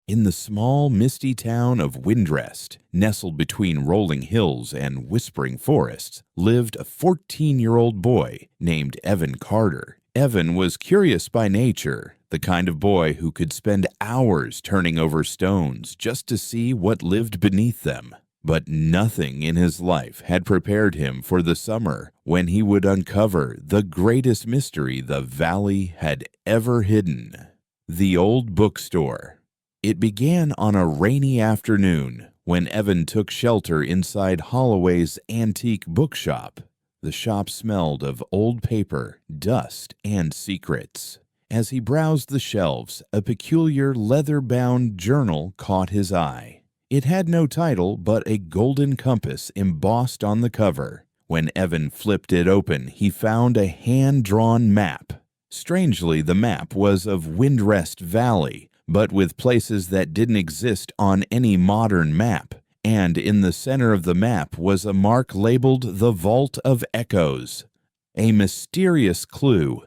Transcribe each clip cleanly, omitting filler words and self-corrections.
In the small, misty town of Windrest, nestled between rolling hills and whispering forests, lived a 14-year-old boy named Evan Carter. Evan was curious by nature, the kind of boy who could spend hours turning over stones just to see what lived beneath them. But nothing in his life had prepared him for the summer when he would uncover the greatest mystery the valley had ever hidden: the old bookstore. It began on a rainy afternoon when Evan took shelter inside Holloway's antique bookshop. The shop smelled of old paper, dust, and secrets. As he browsed the shelves, a peculiar leather-bound journal caught his eye. It had no title but a golden compass embossed on the cover. When Evan flipped it open, he found a hand-drawn map. Strangely, the map was of Windrest Valley, but with places that didn't exist on any modern map. And in the center of the map was a mark labeled the Vault of Echoes, a mysterious clue.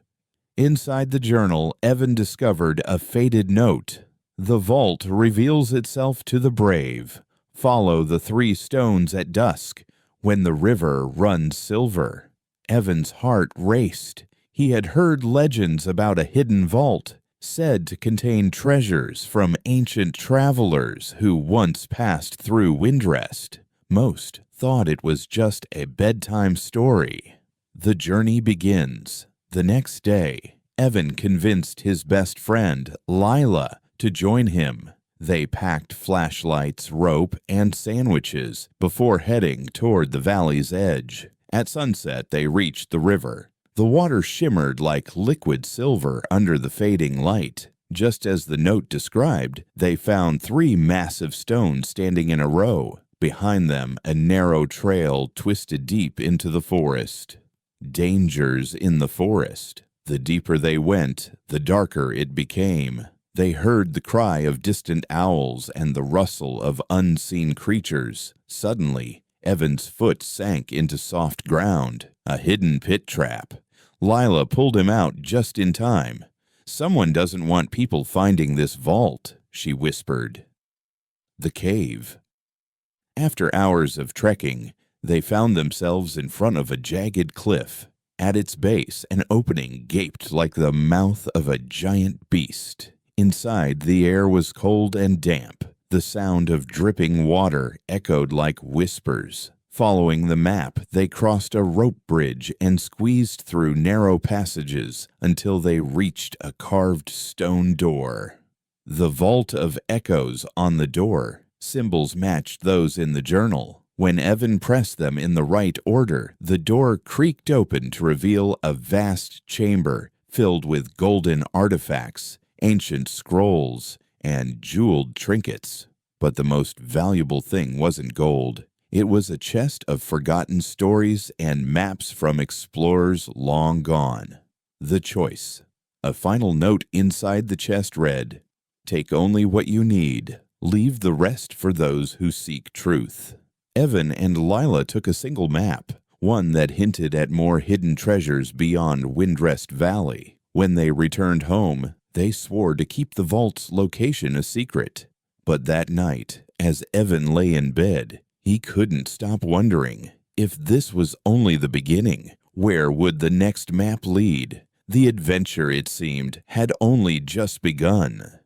Inside the journal, Evan discovered a faded note. The vault reveals itself to the brave. Follow the 3 stones at dusk, when the river runs silver. Evan's heart raced. He had heard legends about a hidden vault, said to contain treasures from ancient travelers who once passed through Windrest. Most thought it was just a bedtime story. The journey begins. The next day, Evan convinced his best friend, Lila, to join him. They packed flashlights, rope, and sandwiches before heading toward the valley's edge. At sunset, they reached the river. The water shimmered like liquid silver under the fading light. Just as the note described, they found 3 massive stones standing in a row. Behind them, a narrow trail twisted deep into the forest. Dangers in the forest. The deeper they went, the darker it became. They heard the cry of distant owls and the rustle of unseen creatures. Suddenly, Evan's foot sank into soft ground, a hidden pit trap. Lila pulled him out just in time. "Someone doesn't want people finding this vault," she whispered. The cave. After hours of trekking, they found themselves in front of a jagged cliff. At its base, an opening gaped like the mouth of a giant beast. Inside, the air was cold and damp. The sound of dripping water echoed like whispers. Following the map, they crossed a rope bridge and squeezed through narrow passages until they reached a carved stone door. The Vault of Echoes on the door. Symbols matched those in the journal. When Evan pressed them in the right order, the door creaked open to reveal a vast chamber filled with golden artifacts, ancient scrolls, and jeweled trinkets. But the most valuable thing wasn't gold. It was a chest of forgotten stories and maps from explorers long gone. The choice. A final note inside the chest read, "Take only what you need. Leave the rest for those who seek truth." Evan and Lila took a single map, one that hinted at more hidden treasures beyond Windrest Valley. When they returned home, they swore to keep the vault's location a secret. But that night, as Evan lay in bed, he couldn't stop wondering, if this was only the beginning, where would the next map lead? The adventure, it seemed, had only just begun.